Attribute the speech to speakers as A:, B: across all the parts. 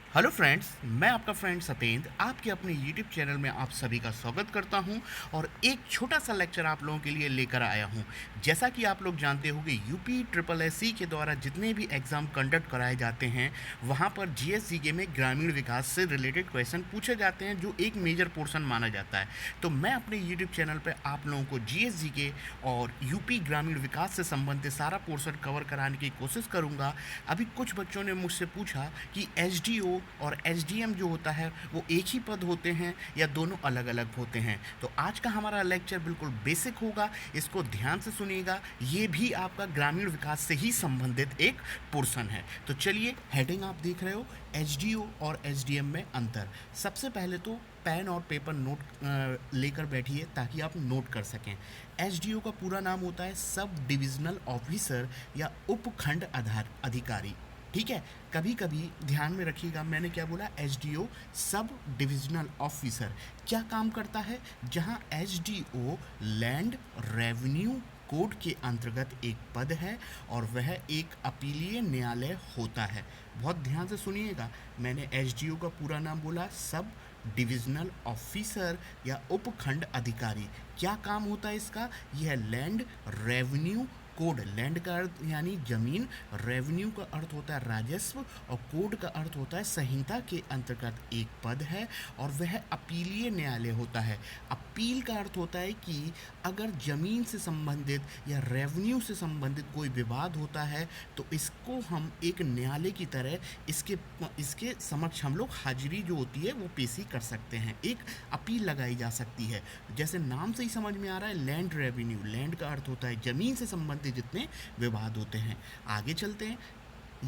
A: Hello friends, मैं आपका friend Satendra आपके अपने यूट्यूब चैनल में आप सभी का स्वागत करता हूं और एक छोटा सा लेक्चर आप लोगों के लिए लेकर आया हूं। जैसा कि आप लोग जानते होंगे, यूपी ट्रिपल एस सी के द्वारा जितने भी एग्ज़ाम कंडक्ट कराए जाते हैं वहां पर जीएसजीके में ग्रामीण विकास से रिलेटेड क्वेश्चन पूछे जाते हैं, जो एक मेजर पोर्शन माना जाता है। तो मैं अपने यूट्यूब चैनल पर आप लोगों को जीएसजीके और यूपी ग्रामीण विकास से संबंधित सारा पोर्शन कवर कराने की कोशिश करूँगा। अभी कुछ बच्चों ने मुझसे पूछा कि एसडीओ और एसडीएम जो होता है वो एक ही पद होते हैं या दोनों अलग अलग होते हैं। तो आज का हमारा लेक्चर बिल्कुल बेसिक होगा, इसको ध्यान से सुनिएगा। ये भी आपका ग्रामीण विकास से ही संबंधित एक पोर्शन है। तो चलिए, हेडिंग आप देख रहे हो, एसडीओ और एसडीएम में अंतर। सबसे पहले तो पेन और पेपर नोट लेकर बैठिए ताकि आप नोट कर सकें। एसडीओ का पूरा नाम होता है सब डिविजनल ऑफिसर या उपखंड आधार अधिकारी। ठीक है, कभी कभी ध्यान में रखिएगा, मैंने क्या बोला, एसडीओ सब डिविजनल ऑफिसर क्या काम करता है। जहां एसडीओ लैंड रेवेन्यू कोड के अंतर्गत एक पद है और वह एक अपीलीय न्यायालय होता है। बहुत ध्यान से सुनिएगा, मैंने एसडीओ का पूरा नाम बोला सब डिविजनल ऑफिसर या उपखंड अधिकारी। क्या काम होता है इसका, यह लैंड रेवेन्यू कोड, लैंड का अर्थ यानी जमीन, रेवेन्यू का अर्थ होता है राजस्व और कोड का अर्थ होता है संहिता के अंतर्गत एक पद है और वह अपीलीय न्यायालय होता है। अपील का अर्थ होता है कि अगर जमीन से संबंधित या रेवेन्यू से संबंधित कोई विवाद होता है तो इसको हम एक न्यायालय की तरह इसके समक्ष हम लोग हाजिरी जो होती है वो पेशी कर सकते हैं, एक अपील लगाई जा सकती है। जैसे नाम से ही समझ में आ रहा है, लैंड रेवेन्यू, लैंड का अर्थ होता है जमीन से संबंधित जितने विवाद होते हैं। आगे चलते हैं,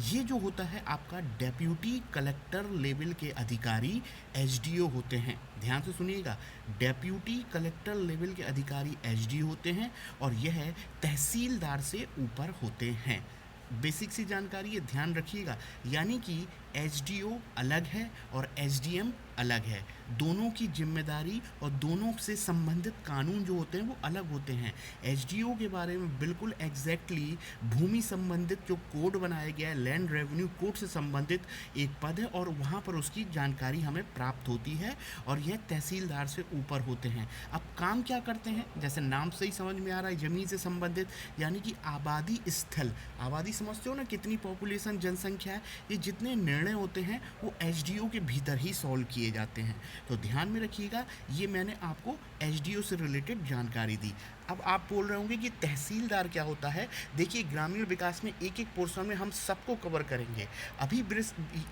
A: ये जो होता है आपका डेप्यूटी कलेक्टर लेवल के अधिकारी एसडीओ होते हैं। ध्यान से सुनिएगा, डेप्यूटी कलेक्टर लेवल के अधिकारी एसडीओ होते हैं और यह तहसीलदार से ऊपर होते हैं। बेसिक सी जानकारी है, ध्यान रखिएगा। यानी कि एसडीओ अलग है और एसडीएम अलग है, दोनों की जिम्मेदारी और दोनों से संबंधित कानून जो होते हैं वो अलग होते हैं। एसडीओ के बारे में बिल्कुल एग्जैक्टली भूमि संबंधित जो कोड बनाया गया है, लैंड रेवेन्यू कोड से संबंधित एक पद है और वहाँ पर उसकी जानकारी हमें प्राप्त होती है और यह तहसीलदार से ऊपर होते हैं। अब काम क्या करते हैं, जैसे नाम से ही समझ में आ रहा है, जमीन से संबंधित, यानी कि आबादी स्थल, आबादी समझते हो ना, कितनी पॉपुलेशन, जनसंख्या है, ये जितने निर्णय होते हैं वो एसडीओ के भीतर ही सॉल्व किए जाते हैं। तो ध्यान में रखिएगा, ये मैंने आपको एसडीओ से रिलेटेड जानकारी दी। अब आप बोल रहे होंगे कि तहसीलदार क्या होता है। देखिए, ग्रामीण विकास में एक एक पोर्शन में हम सबको कवर करेंगे। अभी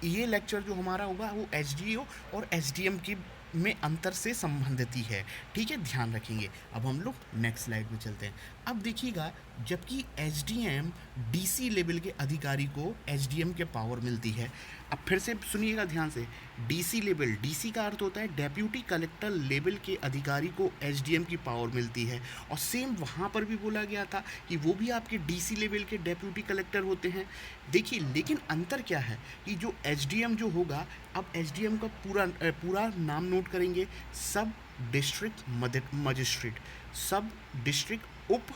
A: ये लेक्चर जो हमारा होगा वो एसडीओ और एसडीएम की में अंतर से संबंधित ही है। ठीक है, ध्यान रखेंगे। अब हम लोग नेक्स्ट स्लाइड में चलते हैं। अब देखिएगा, जबकि एसडीएम डीसी लेवल के अधिकारी को एसडीएम के पावर मिलती है। अब फिर से सुनिएगा ध्यान से, डीसी लेवल, डीसी का अर्थ होता है डेप्यूटी कलेक्टर लेवल के अधिकारी को एसडीएम की पावर मिलती है और सेम वहाँ पर भी बोला गया था कि वो भी आपके डीसी लेवल के डेप्यूटी कलेक्टर होते हैं। देखिए, लेकिन अंतर क्या है कि जो एसडीएम जो होगा, अब एसडीएम का पूरा नाम नोट करेंगे, सब डिस्ट्रिक्ट मजिस्ट्रेट, सब डिस्ट्रिक्ट उप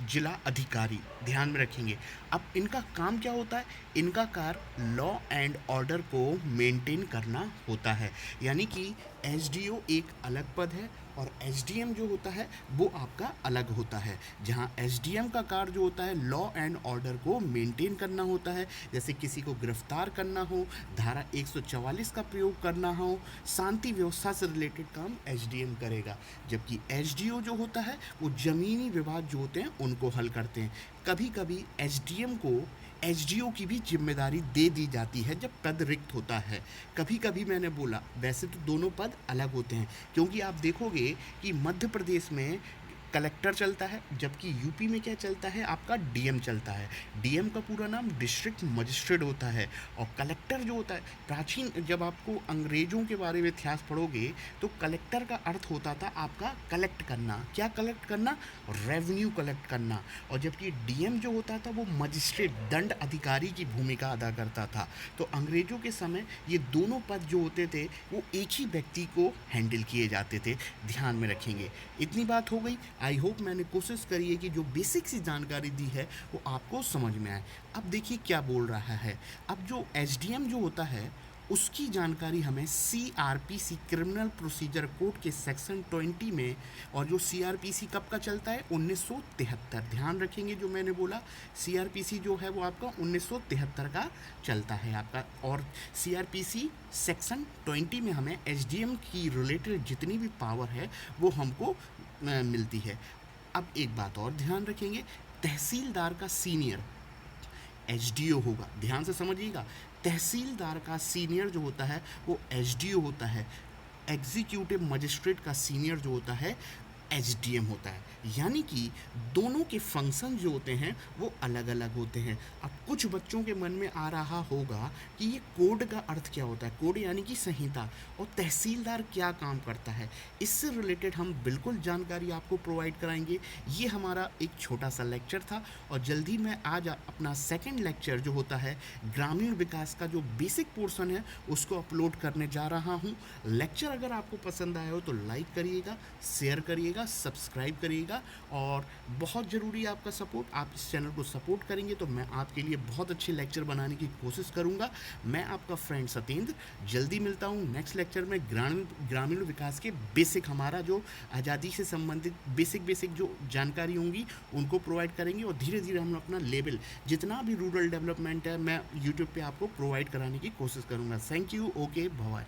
A: जिला अधिकारी। ध्यान में रखेंगे। अब इनका काम क्या होता है, इनका कार्य लॉ एंड ऑर्डर को मेंटेन करना होता है। यानी कि एसडीओ एक अलग पद है और एसडीएम जो होता है वो आपका अलग होता है। जहां एसडीएम का कार्य जो होता है लॉ एंड ऑर्डर को मेंटेन करना होता है, जैसे किसी को गिरफ्तार करना हो, धारा 144 का प्रयोग करना हो, शांति व्यवस्था से रिलेटेड काम एसडीएम करेगा। जबकि एसडीओ जो होता है वो ज़मीनी विवाद जो होते हैं उनको हल करते हैं। कभी कभी एसडीएम को एसडीओ की भी जिम्मेदारी दे दी जाती है जब पद रिक्त होता है। कभी कभी मैंने बोला, वैसे तो दोनों पद अलग होते हैं, क्योंकि आप देखोगे कि मध्य प्रदेश में कलेक्टर चलता है, जबकि यूपी में क्या चलता है, आपका डीएम चलता है। डीएम का पूरा नाम डिस्ट्रिक्ट मजिस्ट्रेट होता है और कलेक्टर जो होता है, प्राचीन जब आपको अंग्रेज़ों के बारे में इतिहास पढ़ोगे तो कलेक्टर का अर्थ होता था आपका कलेक्ट करना। क्या कलेक्ट करना, रेवेन्यू कलेक्ट करना। और जबकि डीएम जो होता था वो मजिस्ट्रेट, दंड अधिकारी की भूमिका अदा करता था। तो अंग्रेज़ों के समय ये दोनों पद जो होते थे वो एक ही व्यक्ति को हैंडल किए जाते थे। ध्यान में रखेंगे। इतनी बात हो गई। आई होप मैंने कोशिश करी है कि जो बेसिक सी जानकारी दी है वो आपको समझ में आए। अब देखिए क्या बोल रहा है। अब जो एसडीएम जो होता है उसकी जानकारी हमें सीआरपीसी क्रिमिनल प्रोसीजर कोड के सेक्शन 20 में, और जो सीआरपीसी कब का चलता है 1973, ध्यान रखेंगे जो मैंने बोला, सीआरपीसी जो है वो आपका 1973 का चलता है आपका। और सीआरपीसी सेक्शन 20 में हमें एसडीएम की रिलेटेड जितनी भी पावर है वो हमको मिलती है। अब एक बात और ध्यान रखेंगे, तहसीलदार का सीनियर एसडीओ होगा, ध्यान से समझिएगा। तहसीलदार का सीनियर जो होता है वो एसडीओ होता है। एग्जीक्यूटिव मजिस्ट्रेट का सीनियर जो होता है एसडीएम होता है। यानी कि दोनों के फंक्शन जो होते हैं वो अलग अलग होते हैं। अब कुछ बच्चों के मन में आ रहा होगा कि ये कोड का अर्थ क्या होता है, कोड यानी कि संहिता, और तहसीलदार क्या काम करता है। इससे रिलेटेड हम बिल्कुल जानकारी आपको प्रोवाइड कराएंगे। ये हमारा एक छोटा सा लेक्चर था, और जल्दी मैं आज अपना सेकंड लेक्चर जो होता है ग्रामीण विकास का जो बेसिक पोर्शन है उसको अपलोड करने जा रहा हूँ। लेक्चर अगर आपको पसंद आया हो तो लाइक करिएगा, शेयर करिएगा, सब्सक्राइब करिएगा, और बहुत ज़रूरी है आपका सपोर्ट। आप इस चैनल को सपोर्ट करेंगे तो मैं आपके लिए बहुत अच्छे लेक्चर बनाने की कोशिश करूंगा। मैं आपका फ्रेंड सतेंद्र, जल्दी मिलता हूं नेक्स्ट लेक्चर में। ग्रामीण विकास के बेसिक, हमारा जो आज़ादी से संबंधित बेसिक जो जानकारी होंगी उनको प्रोवाइड करेंगे, और धीरे धीरे हम अपना लेवल जितना भी रूरल डेवलपमेंट है मैं यूट्यूब पे आपको प्रोवाइड कराने की कोशिश करूँगा। Thank you, okay, bye.